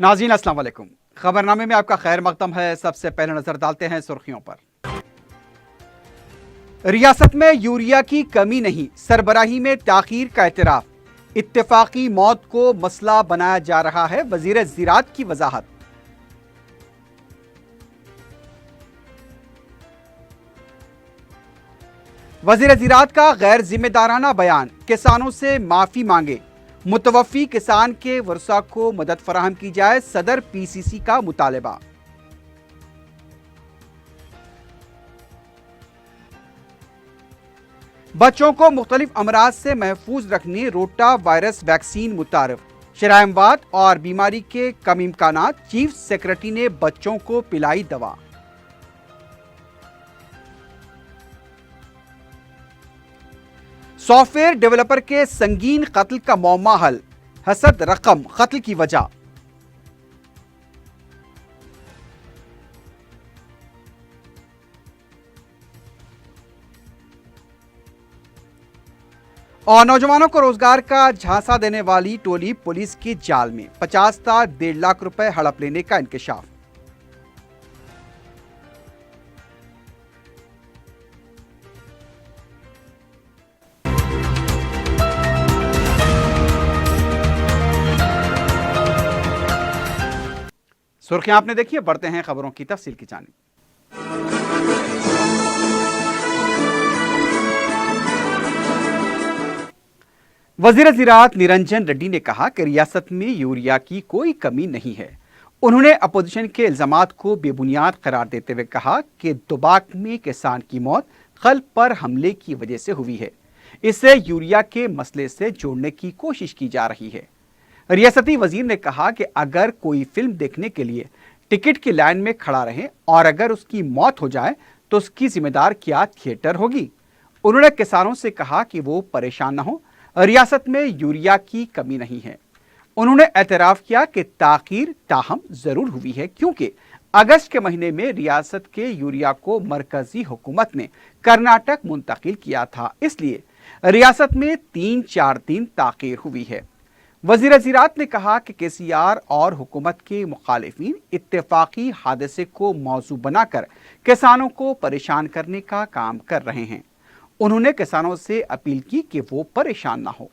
नाज़रीन अस्सलाम वालेकुम। खबरनामे में आपका खैर मकदम है। सबसे पहले नजर डालते हैं सुर्खियों पर। रियासत में यूरिया की कमी नहीं, सरबराही में ताखीर का एतराफ। इत्तेफाकी मौत को मसला बनाया जा रहा है, वजीर ज़िराअत की वजाहत। वजीर ज़िराअत का गैर जिम्मेदाराना बयान, किसानों से माफी मांगे। मुतवफ़ी किसान के वर्सा को मदद फराहम की जाए, सदर पीसीसी का मुतालबा। बच्चों को मुख्तलिफ अमराज से महफूज रखने रोटा वायरस वैक्सीन मुतारफ। शरायमवात और बीमारी के कम इम्कानात, चीफ सेक्रेटरी ने बच्चों को पिलाई दवा। सॉफ्टवेयर डेवलपर के संगीन कत्ल का मौमा हल, हसद रकम कत्ल की वजह। और नौजवानों को रोजगार का झांसा देने वाली टोली पुलिस की जाल में, 50 था 1.5 लाख रुपए हड़प लेने का इंकशाफ। सुर्खियां आपने देखी है, बढ़ते हैं खबरों की तफसील की जानिब। वजीर ज़िराअत निरंजन रेड्डी ने कहा कि रियासत में यूरिया की कोई कमी नहीं है। उन्होंने अपोजिशन के इल्जामात को बेबुनियाद करार देते हुए कहा कि दुबाक में किसान की मौत कल्ब पर हमले की वजह से हुई है। इसे यूरिया के मसले से जोड़ने की कोशिश की जा रही है। रियासती वजीर ने कहा कि अगर कोई फिल्म देखने के लिए टिकट की लाइन में खड़ा रहे और अगर उसकी मौत हो जाए तो उसकी जिम्मेदार क्या थिएटर होगी। उन्होंने किसानों से कहा कि वो परेशान न हो, रियासत में यूरिया की कमी नहीं है। उन्होंने एतराफ किया कि ताखीर ताहम जरूर हुई है, क्योंकि अगस्त के महीने में रियासत के यूरिया को मरकजी हुकूमत ने कर्नाटक मुंतकिल किया था, इसलिए रियासत में 3-4 दिन ताखीर हुई है। वजीर ज़िराअत ने कहा कि केसीआर और हुकूमत के मुखालिफिन इत्तेफाकी हादसे को मौजू बनाकर किसानों को परेशान करने का काम कर रहे हैं। उन्होंने किसानों से अपील की कि वो परेशान ना हो।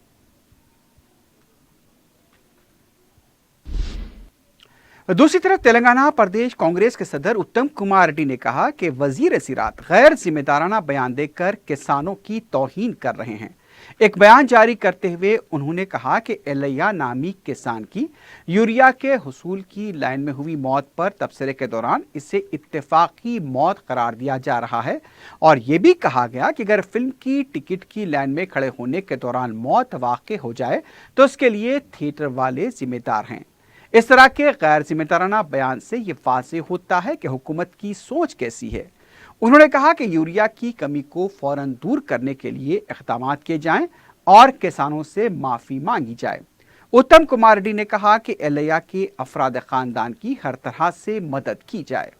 दूसरी तरफ तेलंगाना प्रदेश कांग्रेस के सदर उत्तम कुमार रेड्डी ने कहा कि वजीर ज़िराअत गैर जिम्मेदाराना बयान देकर किसानों की तौहीन कर रहे हैं। एक बयान जारी करते हुए उन्होंने कहा कि एलैया नामी किसान की यूरिया के हुसूल की लाइन में हुई मौत पर तबसरे के दौरान इसे इत्तेफाकी मौत करार दिया जा रहा है और ये भी कहा गया कि अगर फिल्म की टिकट की लाइन में खड़े होने के दौरान मौत वाक़ हो जाए तो उसके लिए थिएटर वाले जिम्मेदार हैं। इस तरह के गैर जिम्मेदाराना बयान से ये वाज़ेह होता है कि हुकूमत की सोच कैसी है। उन्होंने कहा कि यूरिया की कमी को फौरन दूर करने के लिए इक़दाम किए जाएं और किसानों से माफ़ी मांगी जाए। उत्तम कुमार रेड्डी ने कहा कि एलैया के अफराद ख़ानदान की हर तरह से मदद की जाए।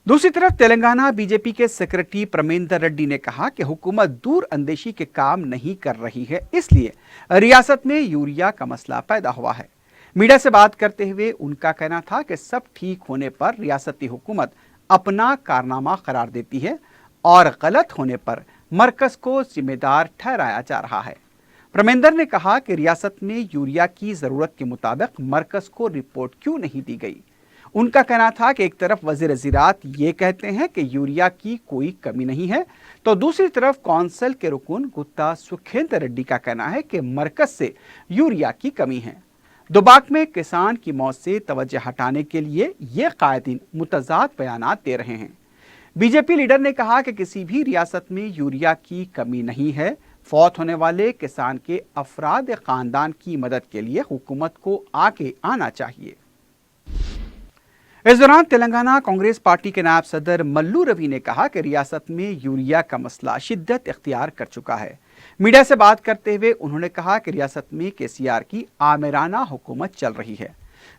दूसरी तरफ तेलंगाना बीजेपी के सेक्रेटरी प्रमेंदर रेड्डी ने कहा कि हुकूमत दूर अंदेशी के काम नहीं कर रही है, इसलिए रियासत में यूरिया का मसला पैदा हुआ है। मीडिया से बात करते हुए उनका कहना था कि सब ठीक होने पर रियासती हुकूमत अपना कारनामा करार देती है और गलत होने पर मरकज को जिम्मेदार ठहराया जा रहा है। प्रमेंदर ने कहा कि रियासत में यूरिया की जरूरत के मुताबिक मरकज को रिपोर्ट क्यों नहीं दी गई। उनका कहना था कि एक तरफ वजीर ज़िराअत ये कहते हैं कि यूरिया की कोई कमी नहीं है, तो दूसरी तरफ कौंसिल के रुकन गुत्ता सुखेंद्र रेड्डी का कहना है कि मरकज से यूरिया की कमी है। दुबाक में किसान की मौत से तवज्जो हटाने के लिए ये कायदीन मुतज़ाद बयानात दे रहे हैं। बीजेपी लीडर ने कहा कि किसी भी रियासत में यूरिया की कमी नहीं है। फौत होने वाले किसान के अफराद ख़ानदान की मदद के लिए हुकूमत को आगे आना चाहिए। इस दौरान तेलंगाना कांग्रेस पार्टी के नायब सदर मल्लू रवि ने कहा कि रियासत में यूरिया का मसला शिद्दत इख्तियार कर चुका है। मीडिया से बात करते हुए उन्होंने कहा कि रियासत में केसीआर की आमिराना हुकूमत चल रही है।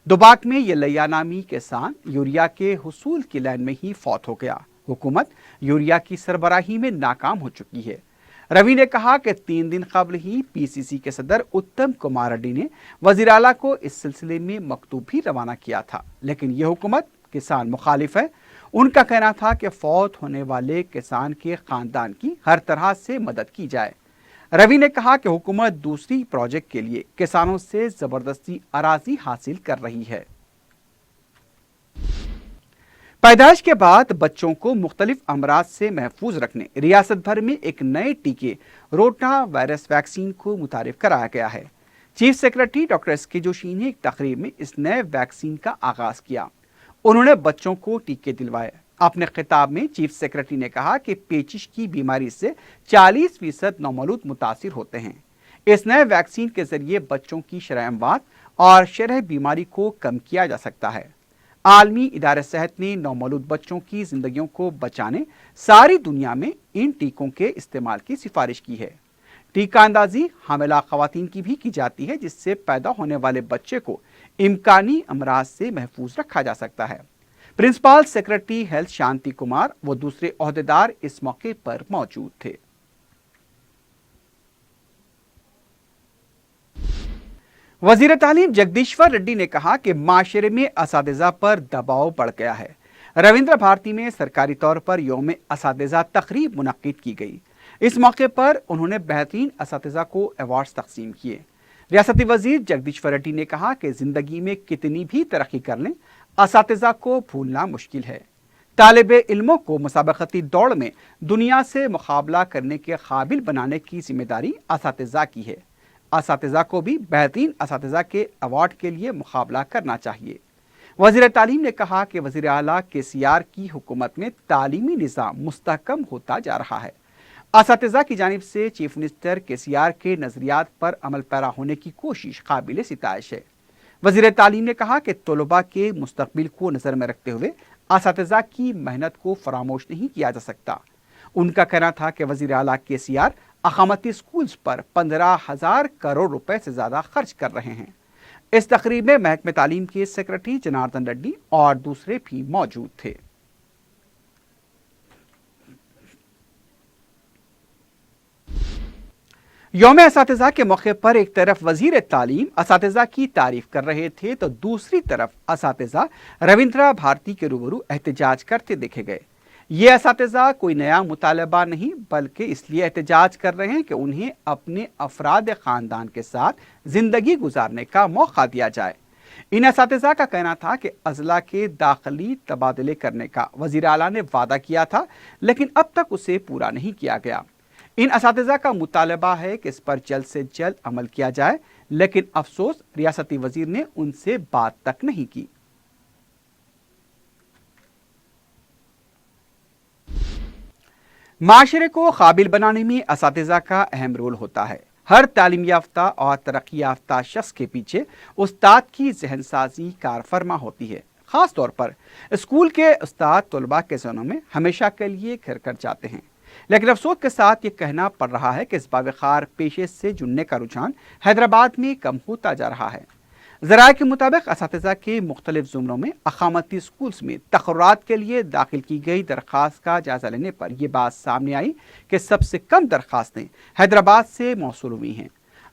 दुबाक में ये लैया नामी किसान यूरिया के हुसूल की लाइन में ही फौत हो गया। हुकूमत यूरिया की सरबराही में नाकाम हो चुकी है। रवि ने कहा कि 3 दिन कबल ही पीसीसी के सदर उत्तम कुमार रेड्डी ने वजीर आला को इस सिलसिले में मकतूब भी रवाना किया था, लेकिन यह हुकूमत किसान मुखालिफ है। उनका कहना था कि फौत होने वाले किसान के खानदान की हर तरह से मदद की जाए। रवि ने कहा कि हुकूमत दूसरी प्रोजेक्ट के लिए किसानों से जबरदस्ती अराजी हासिल कर रही है। पैदाइश के बाद बच्चों को मुख्तलिफ अमराज से महफूज रखने रियासत भर में एक नए टीके रोटा वायरस वैक्सीन को मुतारिफ कराया गया है। Chief secretary doctor S K. Joshi ने एक तकरीब में इस नए वैक्सीन का आगाज किया। उन्होंने बच्चों को टीके दिलवाए। अपने खिताब में चीफ सेक्रेटरी ने कहा कि पेचिश की बीमारी से 40% नौमौलूद मुतासिर होते हैं। इस नए वैक्सीन के जरिए बच्चों की शरह अमवात और शरह बीमारी को कम किया जा सकता है। आलमी इदारे सेहत ने नौमौलूद बच्चों की जिंदगियों को बचाने सारी दुनिया में इन टीकों के इस्तेमाल की सिफारिश की है। टीका अंदाजी हामिला खवातीन की भी की जाती है, जिससे पैदा होने वाले बच्चे को इम्कानी अमराज से महफूज रखा जा सकता है। Principal secretary health Shanti Kumar व दूसरे ओहदेदार इस मौके पर मौजूद थे। वजीर तालीम जगदीश्वर रेड्डी ने कहा कि माशरे में असातिज़ा पर दबाव बढ़ गया है। रविंद्र भारती में सरकारी तौर पर यौम असातिज़ा तकरीब मुनक्किद की गई। इस मौके पर उन्होंने बेहतरीन असातिज़ा को अवार्ड्स तकसीम किए। रियासती वजीर जगदीश्वर रेड्डी ने कहा कि जिंदगी में कितनी भी तरक्की कर लें, असातिज़ा को भूलना मुश्किल है। तालिबे इल्मों को मुसाबकती दौड़ में दुनिया से मुकाबला करने के काबिल बनाने की जिम्मेदारी असातिज़ा की है। असातिज़ा को भी बेहतरीन असातिज़ा के अवार्ड के लिए मुकाबला करना चाहिए। वज़ीर तालीम ने कहा कि वज़ीर आला KCR की हुकूमत में तालीमी निज़ाम मुस्तहकम होता जा रहा है। असातिज़ा की जानिब से चीफ मिनिस्टर KCR के नज़रियात पर अमल पैरा होने की कोशिश काबिल सिताइश है। वज़ीर तालीम ने कहा कि तलबा के मुस्तकबिल को नज़र में रखते हुए असातिज़ा की मेहनत को फरामोश नहीं किया जा सकता। उनका कहना था कि वज़ीर आला KCR अकामती स्कूल्स पर 15,000 करोड़ रुपए से ज्यादा खर्च कर रहे हैं। इस तकरीब में महकमे तालीम के सेक्रेटरी जनार्दन रेड्डी और दूसरे भी मौजूद थे। यौम असातिज़ा के मौके पर एक तरफ वजीर तालीम असातिज़ा की तारीफ कर रहे थे, तो दूसरी तरफ असातिज़ा रविंद्र भारती के रूबरू एहतजाज करते देखे गए। ये असातिज़ा कोई नया मुतालबा नहीं, बल्कि इसलिए एहतजाज कर रहे हैं कि उन्हें अपने अफराद ख़ानदान के साथ ज़िंदगी गुजारने का मौका दिया जाए। इन असातिज़ा का कहना था कि अज़ला के दाखिली तबादले करने का वज़ीर आला ने वादा किया था, लेकिन अब तक उसे पूरा नहीं किया गया। इन असातिज़ा का मुतालबा है कि इस पर जल्द से जल्द अमल किया जाए, लेकिन अफसोस रियासती वज़ीर ने उनसे बात तक नहीं की। माशरे को काबिल बनाने में असातिज़ा का अहम रोल होता है। हर तालीम याफ्ता और तरक्की याफ्ता शख्स के पीछे उस्ताद की जहनसाजी कारफरमा होती है। ख़ास तौर पर स्कूल के उस्ताद तलबा के ज़हनों में हमेशा के लिए घर कर जाते हैं, लेकिन अफसोस के साथ ये कहना पड़ रहा है कि इस बावखार पेशे से जुड़ने का रुझान हैदराबाद में कम होता जा रहा है। ज़राए के मुताबिक असातिज़ा के मुख्तलिफ ज़ुमरों में अकामती स्कूल्स में तक़र्रुरात के लिए दाखिल की गई दरख्वास्त का जायज़ा लेने पर यह बात सामने आई कि सबसे कम दरख्वास्तें हैदराबाद से मौसूल हुई हैं।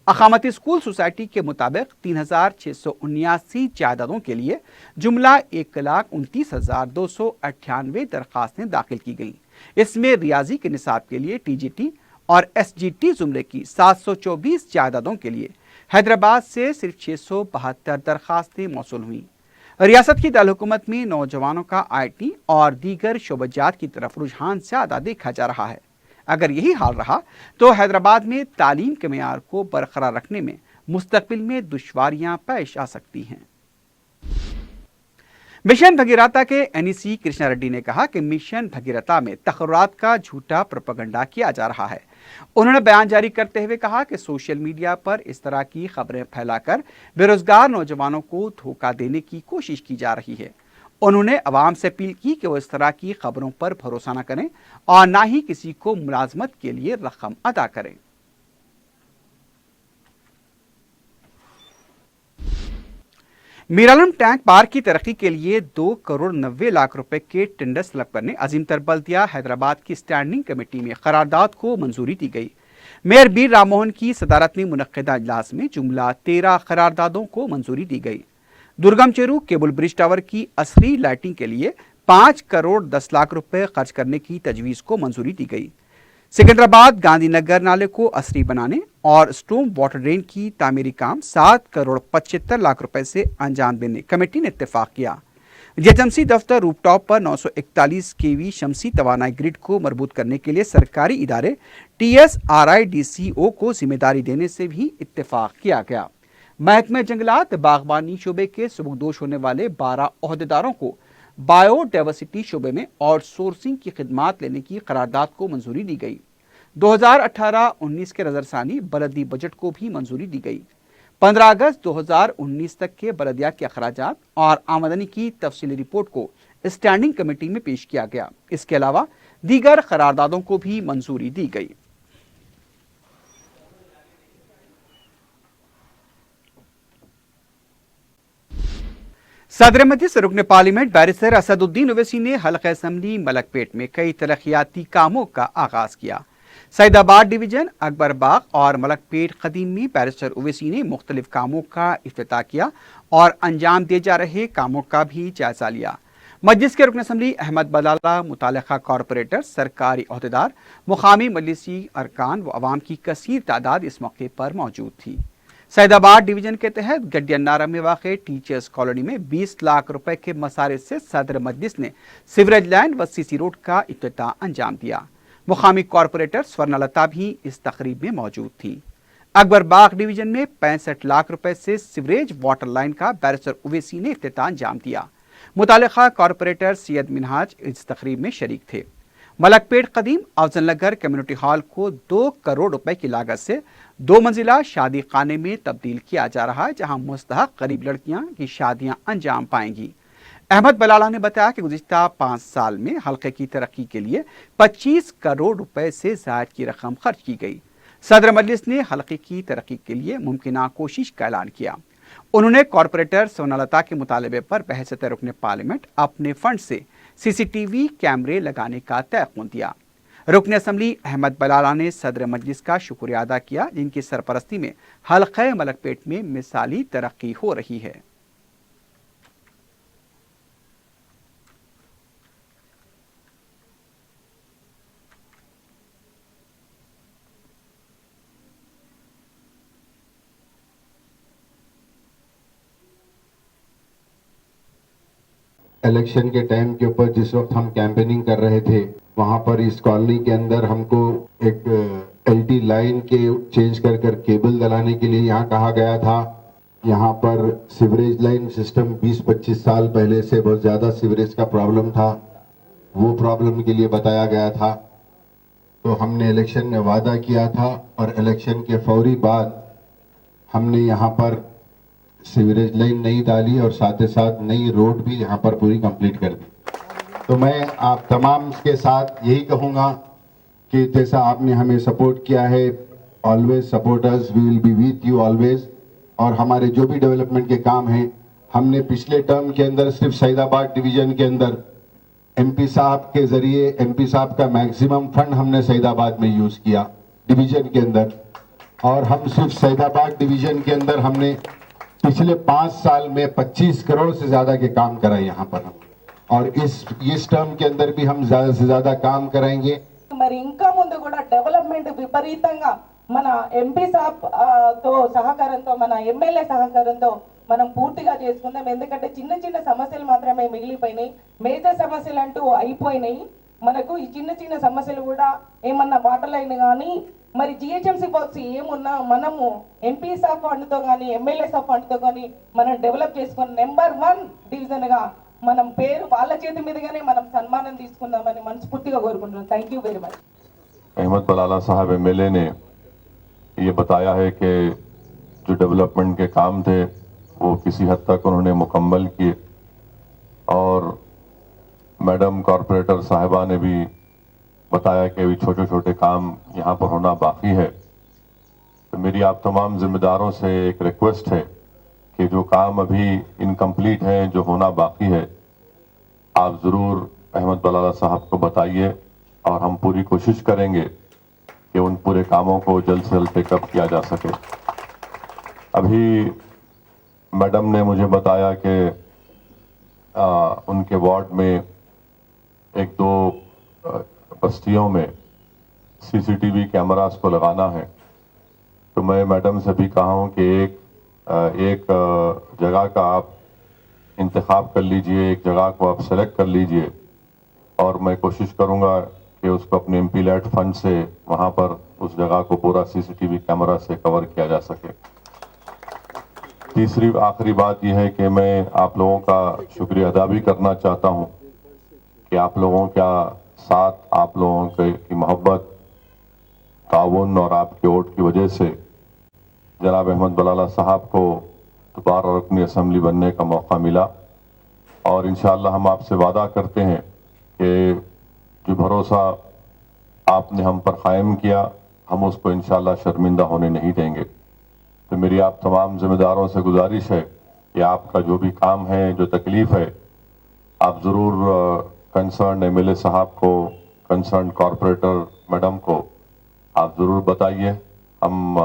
अकामती स्कूल सोसाइटी के मुताबिक 3,679 जायदादों के लिए जुमला 1,29,298 दरख्वास्तें दाखिल की गईं। इसमें रियाजी के निसाब के लिए TGT और SGT जुमले की 724 जायदादों के लिए हैदराबाद से सिर्फ 672 दरखास्तें मौसूल हुई। रियासत की दारकूमत में नौजवानों का IT और दीगर शोबजात की तरफ रुझान ज़्यादा देखा जा रहा है। अगर यही हाल रहा तो हैदराबाद में तालीम के मेयार को बरकरार रखने में मुस्तकबिल में दुश्वारियां पेश आ सकती हैं। मिशन भगीरथा के NEC कृष्णा रेड्डी ने कहा कि मिशन भगीरथा में तक़र्रुरात का झूठा प्रोपेगेंडा किया जा रहा है। उन्होंने बयान जारी करते हुए कहा कि सोशल मीडिया पर इस तरह की खबरें फैलाकर बेरोजगार नौजवानों को धोखा देने की कोशिश की जा रही है। उन्होंने अवाम से अपील की कि वो इस तरह की खबरों पर भरोसा न करें और ना ही किसी को मुलाजमत के लिए रकम अदा करें। मीरालम टैंक बार की तरक्की के लिए 2,90,00,000 रुपए के टेंडर तलब करने अजीम तर बल्दिया हैदराबाद की स्टैंडिंग कमेटी में करारदाद को मंजूरी दी गई। मेयर बीर राममोहन की सदारत में मुनक्किदा इजलास में जुमला 13 करारदादों को मंजूरी दी गई। दुर्गम चेरू केबल ब्रिज टावर की असली लाइटिंग के लिए 5 करोड़ 10 लाख रुपए खर्च करने की तजवीज को मंजूरी दी गई। सिकंदराबाद गांधीनगर नाले को असली बनाने और स्टोम वाटर ड्रेन की तामीरी काम 7 करोड़ 75 लाख रुपए से अंजाम देने कमेटी ने इत्तेफाक किया। जीएचएमसी दफ्तर रूपटॉप पर 941 केवी शमसी तवानाई ग्रिड को मजबूत करने के लिए सरकारी इदारे TSRIDCO को जिम्मेदारी देने से भी इत्तेफाक किया गया। महकमे जंगलात बागबानी शोबे के सुबुकदोश होने वाले 12 ओहदेदारों को बायोडाइवर्सिटी शोबे में आउटसोर्सिंग की खिदमात लेने की करारदाद को मंजूरी दी गई। 2018-19 के नजरसानी बलदी बजट को भी मंजूरी दी गई। 15 अगस्त 2019 तक के बलदिया के अखराजात और आमदनी की तफसीली रिपोर्ट को स्टैंडिंग कमेटी में पेश किया गया। इसके अलावा दीगर करारदादों को भी मंजूरी दी गई। सदर मजलिस रुकन पार्लियामेंट बैरिस्टर असदुद्दीन ओवैसी ने हल्का असम्बली मलकपेट में कई तरक्याती कामों का आगाज किया। सैदाबाद डिवीजन, अकबर बाग और मलकपेट कदीम में बैरिस्टर ओवैसी ने मुख्तलिफ कामों का इफ्तिताह किया और अंजाम दिए जा रहे कामों का भी जायजा लिया। मजलिस के रुकन असम्बली अहमद बलाला, मुतालिका कॉरपोरेटर, सरकारी ओहदेदार, मुकामी मजलिसी अरकान व अवाम की कसीर तादाद इस मौके पर मौजूद थी। सैदाबाद डिवीजन के तहत गड्डियानारा में वाक़ टीचर्स कॉलोनी में 20 लाख रुपए के मसारे से सदर मजलिस ने सीवरेज लाइन व सीसी रोड का इफ्तिताह अंजाम दिया। मुकामी कॉरपोरेटर स्वर्णलता भी इस तकरीब में मौजूद थी। अकबर बाग डिवीजन में 65 लाख रुपए से सीवरेज वाटर लाइन का बैरिस्टर ओवैसी ने इफ्तिताह अंजाम दिया। मुतालिका कॉरपोरेटर सैयद मिनहाज इस तकरीब में शरीक थे। मलकपेट कदीम अफजल नगर कम्युनिटी हॉल को 2 करोड़ रुपए की लागत से 2 मंजिला शादी खाने में तब्दील किया जा रहा है, जहां मुस्तहक गरीब लड़कियां की शादियां अंजाम पाएंगी। अहमद बलाला ने बताया कि गुज़िश्ता 5 साल में हल्के की तरक्की के लिए 25 करोड़ रुपए से ज़ायद की रकम खर्च की गई। सदर मजलिस ने हल्के की तरक्की के लिए मुमकिना कोशिश का ऐलान किया। उन्होंने कॉरपोरेटर स्वर्णलता के मुतालबे पर बहसत रुकन पार्लियामेंट अपने फंड से CCTV कैमरे लगाने का तयक़ुन दिया। रुकन असम्बली अहमद बलाला ने सदर मजलिस का शुक्रिया अदा किया, जिनकी सरपरस्ती में हल्क़े मलकपेट में मिसाली तरक्की हो रही है। इलेक्शन के टाइम के ऊपर जिस वक्त हम कैंपेनिंग कर रहे थे, वहां पर इस कॉलोनी के अंदर हमको एक LT लाइन के चेंज कर केबल डलाने के लिए यहाँ कहा गया था। यहाँ पर सीवरेज लाइन सिस्टम 20-25 साल पहले से बहुत ज़्यादा सीवरेज का प्रॉब्लम था, वो प्रॉब्लम के लिए बताया गया था। तो हमने इलेक्शन में वादा किया था और इलेक्शन के फौरी बाद हमने यहाँ पर सीवरेज लाइन नहीं डाली और साथ ही साथ नई रोड भी यहाँ पर पूरी कंप्लीट कर दी। तो मैं आप तमाम के साथ यही कहूँगा कि जैसा आपने हमें सपोर्ट किया है, always support us, we will be with you always. और हमारे जो भी डेवलपमेंट के काम हैं, हमने पिछले टर्म के अंदर सिर्फ सैदाबाद डिवीजन के अंदर MP साहब के जरिए, MP साहब का मैक्सिमम फंड हमने सैदाबाद में यूज़ किया डिवीजन के अंदर। और हम सिर्फ सैदाबाद डिवीजन के अंदर हमने पिछले 5 साल में 25 करोड़ से ज्यादा के काम कराए यहाँ पर हम, और इस टर्म के अंदर भी हम ज्यादा से ज्यादा काम कराएंगे। మరి ఇంకా ముందు కూడా డెవలప్మెంట్ విపరీతంగా మన ఎంపీ సాబ్ తో సహకారంతో, మన ఎమ్మెల్యే సహకారంతో మనం పూర్తిగా చేసుకుందాం. ఎందుకంటే చిన్న చిన్న సమస్యలు మాత్రమే మిగిలిపోయినాయి, మేజర్ సమస్యలు అంటూ అయిపోయినాయి. మనకు ఈ చిన్న చిన్న సమస్యలు కూడా ఏమన్నా వాటర్ లైన్ కానీ మరి GHMC వర్క్స్ ఏమున్నా మనము ఎంపీ సాబ్ ఫండ్తో కానీ ఎమ్మెల్యే సాబ్ ఫండ్తో కానీ మనం డెవలప్ చేసుకొని నెంబర్ 1 డివిజన్గా మనం పేరు వాళ్ళ చేతి మీదుగానే మనం సన్మానం తీసుకుందామని మనస్ఫూర్తిగా కోరుకుంటున్నాం. Thank you very much. Ahmad Balala साहब MLA ने ये बताया है कि जो डेवलपमेंट के काम थे वो किसी हद तक उन्होंने मुकम्मल किए, और मैडम कॉरपोरेटर साहिबा ने भी बताया कि अभी छोटे छोटे काम यहाँ पर होना बाकी है। तो मेरी आप तमाम जिम्मेदारों से एक रिक्वेस्ट है कि जो काम अभी इनकम्प्लीट है, जो होना बाकी है, आप ज़रूर अहमद बलाला साहब को बताइए और हम पूरी कोशिश करेंगे कि उन पूरे कामों को जल्द से जल्द टेकअप किया जा सके। अभी मैडम ने मुझे बताया कि उनके वार्ड में एक दो बस्तियों में सीसीटीवी कैमरास को लगाना है, तो मैं मैडम से भी कहा हूँ कि एक जगह का आप इंतखाब कर लीजिए, एक जगह को आप सेलेक्ट कर लीजिए, और मैं कोशिश करूँगा कि उसको अपने एमपी लैट फंड से वहाँ पर उस जगह को पूरा सीसीटीवी कैमरा से कवर किया जा सके। तीसरी आखिरी बात यह है कि मैं आप लोगों का शुक्रिया अदा भी करना चाहता हूँ कि आप लोगों का साथ, आप लोगों की मोहब्बत, ताउन और आपके वोट की वजह से जनाब अहमद बलाला साहब को दोबारा रुकनी असम्बली बनने का मौका मिला, और इंशाअल्लाह हम आपसे वादा करते हैं कि जो भरोसा आपने हम पर कायम किया, हम उसको इंशाअल्लाह शर्मिंदा होने नहीं देंगे। तो मेरी आप तमाम जिम्मेदारों से गुजारिश है कि आपका जो भी काम है, जो तकलीफ है, आप ज़रूर कंसर्न एमएलए साहब को, कंसर्न कॉरपोरेटर मैडम को आप ज़रूर बताइए, हम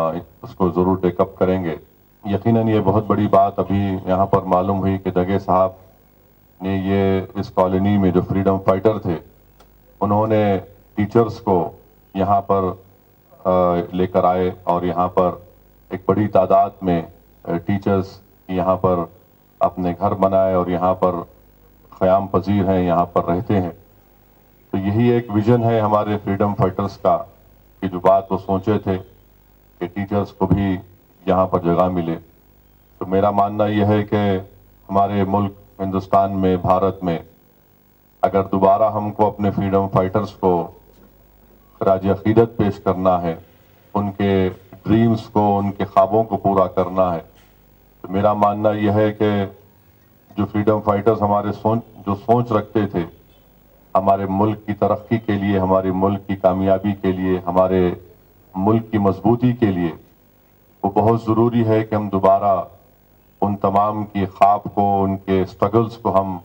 उसको ज़रूर टेकअप करेंगे। यकीनन ये बहुत बड़ी बात अभी यहाँ पर मालूम हुई कि दगे साहब ने ये इस कॉलोनी में जो फ्रीडम फाइटर थे, उन्होंने टीचर्स को यहाँ पर लेकर आए और यहाँ पर एक बड़ी तादाद में टीचर्स यहाँ पर अपने घर बनाए और यहाँ पर क़याम पजीर हैं, यहाँ पर रहते हैं। तो यही एक विज़न है हमारे फ्रीडम फाइटर्स का कि जो बात वो सोचे थे कि टीचर्स को भी यहाँ पर जगह मिले। तो मेरा मानना यह है कि हमारे मुल्क हिंदुस्तान में, भारत में, अगर दोबारा हमको अपने फ्रीडम फाइटर्स को खराज अक़ीदत पेश करना है, उनके ड्रीम्स को, उनके ख्वाबों को पूरा करना है, तो मेरा मानना यह है कि जो फ्रीडम फाइटर्स हमारे जो सोच रखते थे हमारे मुल्क की तरक्की के लिए, हमारे मुल्क की कामयाबी के लिए, हमारे मुल्क की मजबूती के लिए, वो बहुत ज़रूरी है कि हम दोबारा उन तमाम की ख्वाब को, उनके स्ट्रगल्स को हम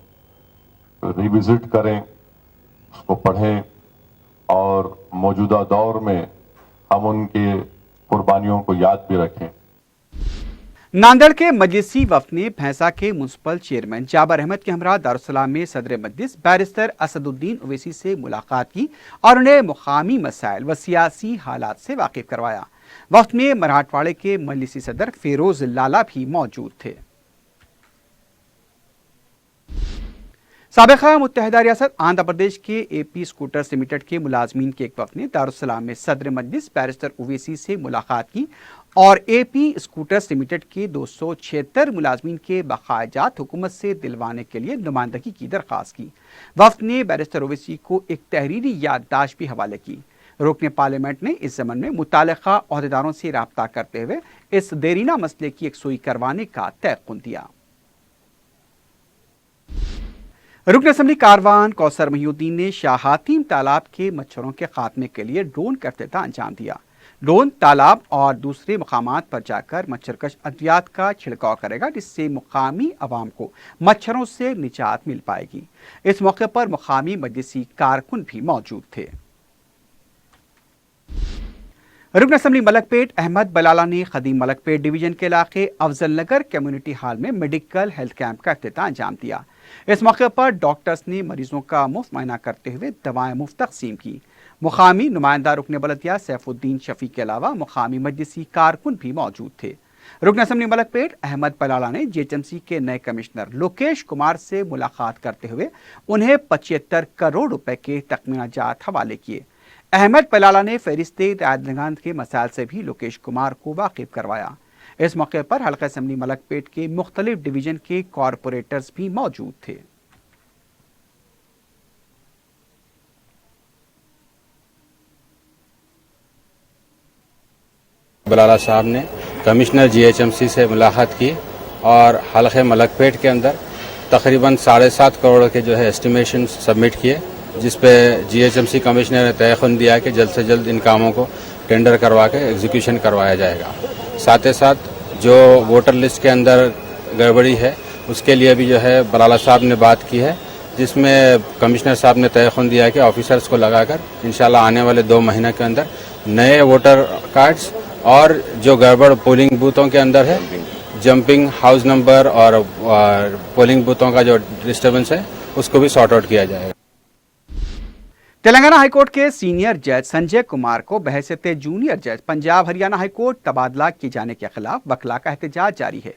रिविज़िट करें, उसको पढ़ें, और मौजूदा दौर में हम उनके कुर्बानियों को याद भी रखें। नांदेड़ के मजलिसी वफ्द ने भैंसा के म्युनिसिपल चेयरमैन जाबर अहमद के हमरा दारुस्सलाम में सदर मजलिस बैरिस्टर असदुद्दीन ओवैसी से मुलाकात की और उन्हें मुकामी मसाइल व सियासी हालात से वाकिफ करवाया। वफ्द में मराठवाड़े के मजलिसी सदर फेरोज लाला भी मौजूद थे। साबिक़ा मुत्तहिदा रियासत आंध्र प्रदेश के एपी स्कूटर्स लिमिटेड के मुलाजमीन के एक वफ्द ने दारुस्सलाम में सदर मजलिस बैरिस्टर ओवैसी से मुलाकात की और एपी स्कूटर्स लिमिटेड के 276 मुलाजमीन के बकायाजात हुकूमत से दिलवाने के लिए नुमाइंदगी की दरख्वास्त की। वफ्द ने बैरिस्टर ओवैसी को एक तहरीरी याददाश्त भी हवाले की। रुकने पार्लियामेंट ने इस ज़मन में मुताल्लिक़ा ओहदेदारों से राब्ता करते हुए इस देरीना मसले की यकसुई करवाने का तयक़ुन दिया। रुकन असम्बली कारवान कौसर महिउद्दीन ने शाह हातिम तालाब के मच्छरों के खात्मे के लिए ड्रोन का इफ्तिताह अंजाम दिया। ड्रोन तालाब और दूसरे मकामात पर जाकर मच्छरकश अद्वियात का छिड़काव करेगा, जिससे मुकामी अवाम को मच्छरों से निजात मिल पाएगी। इस मौके पर मुकामी मजलिसी कारकुन भी मौजूद थे। रुकन असम्बली मलकपेट अहमद बलाला ने खदीम मलकपेट डिवीजन के इलाके अफजल नगर कम्युनिटी हॉल में मेडिकल हेल्थ कैंप का इफ्तिताह अंजाम दिया। इस मौके पर डॉक्टर्स ने मरीजों का मुफ्त मुआयना करते हुए दवाएं मुफ्त तकसीम की। मुकामी नुमाइंदा रुकन बलदिया सैफुद्दीन शफी के अलावा मुकामी मजलिसी कारकुन भी मौजूद थे। रुकन असम्बली मलकपेट अहमद बलाला ने जीएचएमसी के नए कमिश्नर लोकेश कुमार से मुलाकात करते हुए उन्हें 75 करोड़ रुपए के तखमीनाजात हवाले किए। अहमद बलाला ने फहरिस्ते रायदगान के मसाइल से भी लोकेश कुमार को वाकिफ करवाया। इस मौके पर हल्का असम्बली मलकपेट के मुख्तलिफ डिवीजन के कॉरपोरेटर्स भी मौजूद थे। बलाला साहब ने कमिश्नर जीएचएमसी से मुलाकात की और हल्के मलकपेट के अंदर तकरीबन 7.5 करोड़ के जो है एस्टिमेशन सबमिट किए, जिस पे जीएचएमसी कमिश्नर ने तयख़ुन दिया कि जल्द से जल्द इन कामों को टेंडर करवा के एग्जीक्यूशन करवाया जाएगा। साथ ही साथ जो वोटर लिस्ट के अंदर गड़बड़ी है उसके लिए भी जो है बलाला साहब ने बात की है, जिसमें कमिश्नर साहब ने तयख़ुन दिया है कि ऑफिसर्स को लगाकर इंशाल्लाह आने वाले 2 महीने के अंदर नए वोटर कार्ड्स और जो गड़बड़ पोलिंग बूथों के अंदर है, जंपिंग हाउस नंबर और पोलिंग बूथों का जो डिस्टर्बेंस है उसको भी सॉर्ट आउट किया जाएगा। तेलंगाना हाईकोर्ट के सीनियर जज संजय कुमार को बहैसियत जूनियर जज पंजाब हरियाणा हाईकोर्ट तबादला किए जाने के खिलाफ वकला का एहतजाज जारी है।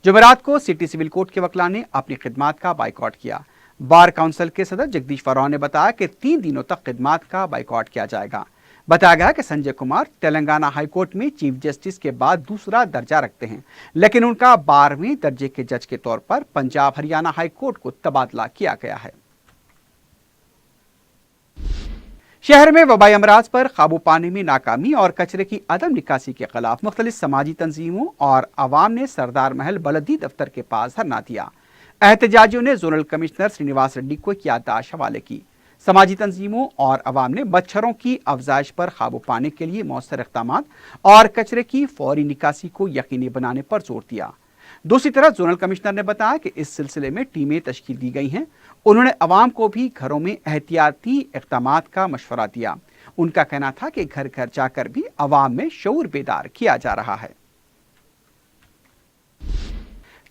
जुमेरात को सिटी सिविल कोर्ट के वकला ने अपनी खिदमात का बाइकआउट किया। बार काउंसिल के सदर जगदीश फरौन ने बताया कि 3 दिनों तक खिदमात का बाइकआउट किया जाएगा। बताया गया कि संजय कुमार तेलंगाना हाईकोर्ट में चीफ जस्टिस के बाद दूसरा दर्जा रखते हैं, लेकिन उनका 12वें दर्जे के जज के तौर पर पंजाब हरियाणा हाईकोर्ट को तबादला किया गया है। शहर में वबाई अमराज पर काबू पाने में नाकामी और कचरे की अदम निकासी के खिलाफ मुख्तलिफ समाजी तंजीमों और अवाम ने सरदार महल बलदी दफ्तर के पास धरना दिया। एहतजाजियों ने जोनल कमिश्नर श्रीनिवास रेड्डी को एक याददाश्त हवाले की। समाजी तंजीमों और अवाम ने मच्छरों की अफजाइश पर काबू पाने के लिए मौसर इक़दामात और कचरे की फौरी निकासी को यकीनी बनाने पर जोर दिया। दूसरी तरफ जोनल कमिश्नर ने बताया कि इस सिलसिले में टीमें तश्कील दी गई हैं। उन्होंने अवाम को भी घरों में एहतियाती इक़दामात का मशवरा दिया। उनका कहना था कि घर घर जाकर भी अवाम में शऊर बेदार किया जा रहा है।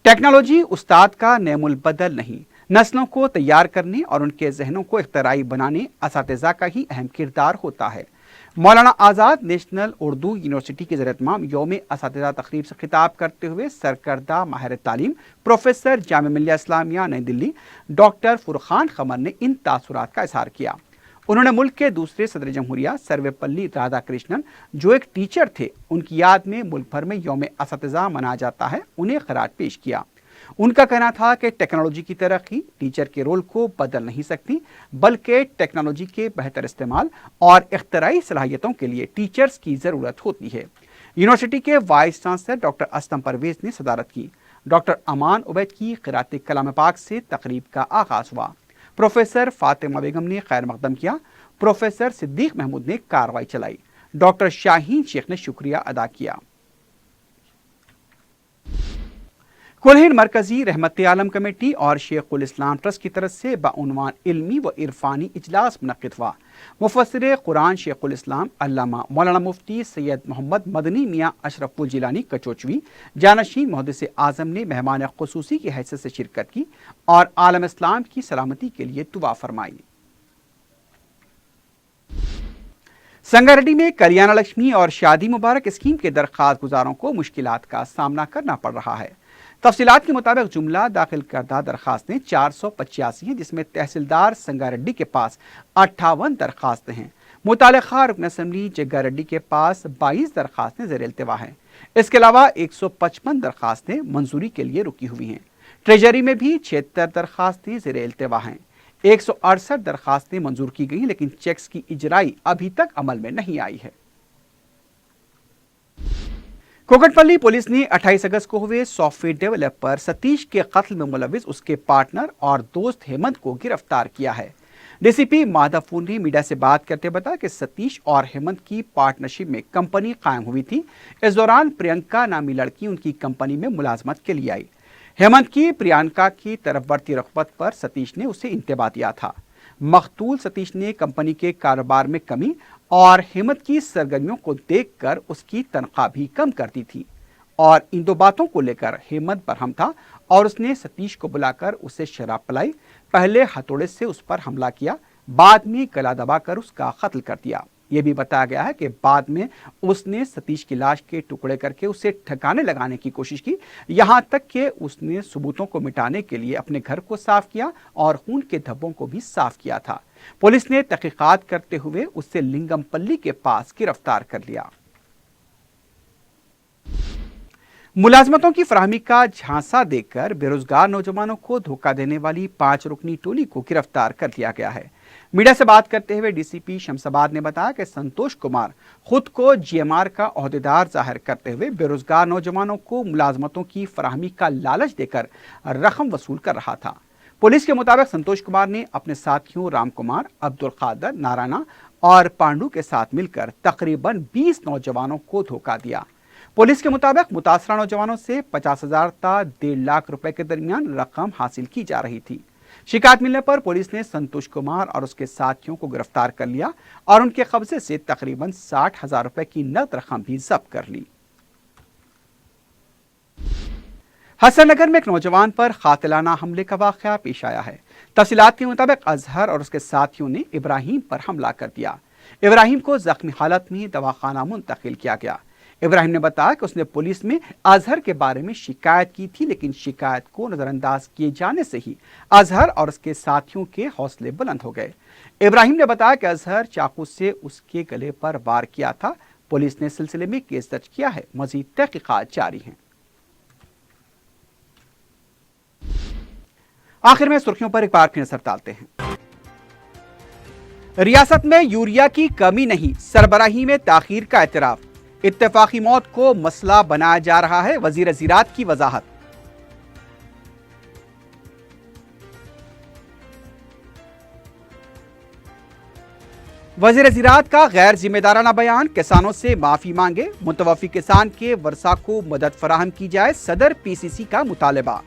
टेक्नोलॉजी उस्ताद का नेमुल बदल नहीं, नस्लों को तैयार करने और उनके जहनों को इख्तराई बनाने असातिज़ा का ही अहम किरदार होता है। मौलाना आज़ाद नेशनल उर्दू यूनिवर्सिटी के ज़रिए यौम असातिज़ा तकरीब से खिताब करते हुए सरकर्दा माहिर तालीम प्रोफेसर जामिया मिल्लिया इस्लामिया नई दिल्ली डॉक्टर फुरखान खमर ने इन तासुरात का इजहार किया। उन्होंने मुल्क के दूसरे सदर जमहूरिया सर्वपल्ली राधाकृष्णन जो एक टीचर थे, उनकी याद में मुल्क भर में यौम असातिज़ा मनाया जाता है, उन्हें खराज पेश किया। उनका कहना था कि टेक्नोलॉजी की तरक्की टीचर के रोल को बदल नहीं सकती, बल्कि टेक्नोलॉजी के बेहतर इस्तेमाल और इख्तराई सलाहियतों के लिए टीचर्स की ज़रूरत होती है। यूनिवर्सिटी के vice chancellor doctor Aslam Parvez ने सदारत की। डॉक्टर अमान उबैद की क़िरात कलाम पाक से तकरीब का आगाज़ हुआ। प्रोफेसर फातिमा बेगम ने खैर मकदम किया। प्रोफेसर सिद्दीक महमूद ने कार्रवाई चलाई। डॉक्टर शाहीन शेख ने शुक्रिया अदा किया। कुलहिंद मरकजी रहमत आलम कमेटी और शेखुल इस्लाम ट्रस्ट की तरफ से बाउनवान इल्मी व इरफानी इजलास मुनक्किद हुआ। मुफस्सिर कुरान शेखुल इस्लाम अल्लामा मौलाना मुफ्ती सैयद मोहम्मद मदनी मियाँ अशरफुल जिलानी कचोचवी जानशीन मुहद्दिस आज़म ने मेहमान खुसूसी की हैसियत से शिरकत की और आलम इस्लाम की सलामती के लिए दुआ फरमाई। संगारेड्डी में कल्याण लक्ष्मी और शादी मुबारक स्कीम के दरख्वास्त गुजारों को मुश्किलात का सामना करना पड़ रहा है। तफसीलात के मुताबिक जुमला दाखिल करदा दरखास्तें 485 हैं, जिसमें तहसीलदार संगारेड्डी के पास 58 दरखास्तें हैं। मुतालिका रुकन असम्बली जग्गारेड्डी के पास 22 दरखास्तें ज़ेर इल्तिवा हैं। इसके अलावा 155 दरखास्तें मंजूरी के लिए रुकी हुई हैं। ट्रेजरी में भी 76 दरखास्तें ज़ेर इल्तिवा हैं। 168 दरखास्तें मंजूर की गई, लेकिन चेक्स की इजराई अभी तक अमल में नहीं आई है। कोकटपल्ली पुलिस ने 28 अगस्त को हुए सॉफ्टवेयर डेवलपर सतीश के कत्ल में मुलविस उसके पार्टनर और दोस्त हेमंत को गिरफ्तार किया है। डीसीपी माधवपुर ने मीडिया से बात करते बताया कि सतीश और हेमंत की पार्टनरशिप में कंपनी कायम हुई थी। इस दौरान प्रियंका नामी लड़की उनकी कंपनी में मुलाजमत के लिए आई। हेमंत की प्रियंका की तरफ बढ़ती रग़बत पर सतीश ने उसे इंतबा दिया था। मकतूल सतीश ने कंपनी के कारोबार में कमी और हेमंत की सरगर्मियों को देखकर उसकी तनख्वाह भी कम कर दी थी और इन दो बातों को लेकर हेमंत बरहम था और उसने सतीश को बुलाकर उसे शराब पिलाई। पहले हथौड़े से उस पर हमला किया, बाद में गला दबाकर उसका कत्ल कर दिया। यह भी बताया गया है कि बाद में उसने सतीश की लाश के टुकड़े करके उसे ठिकाने लगाने की कोशिश की, यहां तक कि उसने सबूतों को मिटाने के लिए अपने घर को साफ किया और खून के धब्बों को भी साफ किया था। पुलिस ने तहकीकात करते हुए उसे लिंगमपल्ली के पास गिरफ्तार कर लिया। मुलाजमतों की फराहमी का झांसा देकर बेरोजगार नौजवानों को धोखा देने वाली 5 रुकनी टोली को गिरफ्तार कर लिया गया है। मीडिया से बात करते हुए डीसीपी शमशाबाद ने बताया कि संतोष कुमार खुद को जीएमआर का ओहदेदार जाहिर करते हुए बेरोजगार नौजवानों को मुलाजमतों की फराहमी का लालच देकर रकम वसूल कर रहा था। पुलिस के मुताबिक संतोष कुमार ने अपने साथियों राम कुमार, अब्दुल कादर, नारायणा और पांडु के साथ मिलकर तकरीबन 20 नौजवानों को धोखा दिया। पुलिस के मुताबिक मुतासरा नौजवानों से 50,000 था 1.5 लाख रुपए के दरमियान रकम हासिल की जा रही थी। शिकायत मिलने पर पुलिस ने संतोष कुमार और उसके साथियों को गिरफ्तार कर लिया और उनके कब्जे से तकरीबन 60,000 रुपए की नकद रकम भी जब्त कर ली। हसनगर में एक नौजवान पर कातिलाना हमले का वाकया पेश आया है। तफसीलात के मुताबिक अजहर और उसके साथियों ने इब्राहिम पर हमला कर दिया। इब्राहिम को जख्मी हालत में दवाखाना मुंतकिल किया गया। इब्राहिम ने बताया कि उसने पुलिस में अजहर के बारे में शिकायत की थी, लेकिन शिकायत को नजरअंदाज किए जाने से ही अजहर और उसके साथियों के हौसले बुलंद हो गए। इब्राहिम ने बताया कि अजहर चाकू से उसके गले पर वार किया था। पुलिस ने सिलसिले में केस दर्ज किया है। मजीद तहकीकात जारी हैं। आखिर में सुर्खियों पर एक बार फिर नजर डालते हैं। रियासत में यूरिया की कमी नहीं, सरबराही में ताखीर का एतराफ। इत्तेफाकी मौत को मसला बनाया जा रहा है, वजीर ज़राअत की वजाहत। वजीर ज़राअत का गैर जिम्मेदाराना बयान, किसानों से माफी मांगे, मुतवफ़ी किसान के वर्सा को मदद फराहम की जाए, सदर पीसीसी का मुतालबा।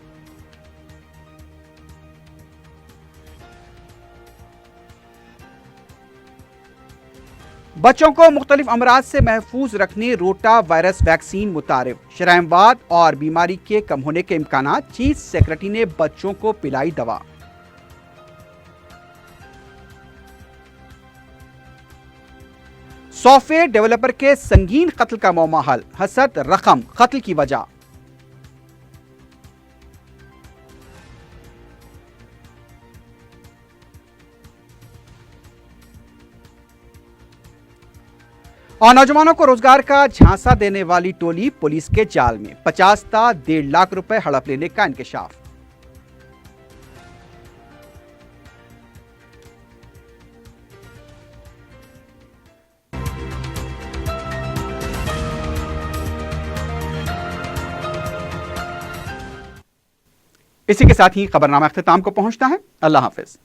बच्चों को मुख्तलिफ अमराज से महफूज रखने रोटा वायरस वैक्सीन मुतारिफ। शरायमवाद और बीमारी के कम होने के इम्कानात, चीफ सेक्रेटरी ने बच्चों को पिलाई दवा। सॉफ्टवेयर डेवलपर के संगीन कत्ल का मौमाहल, हसद रकम कत्ल की वजह। और नौजवानों को रोजगार का झांसा देने वाली टोली पुलिस के जाल में, 50 था 1.5 लाख रुपए हड़प लेने का इंकशाफ। इसी के साथ ही खबरनामा अख्तिताम को पहुंचता है। अल्लाह हाफिज।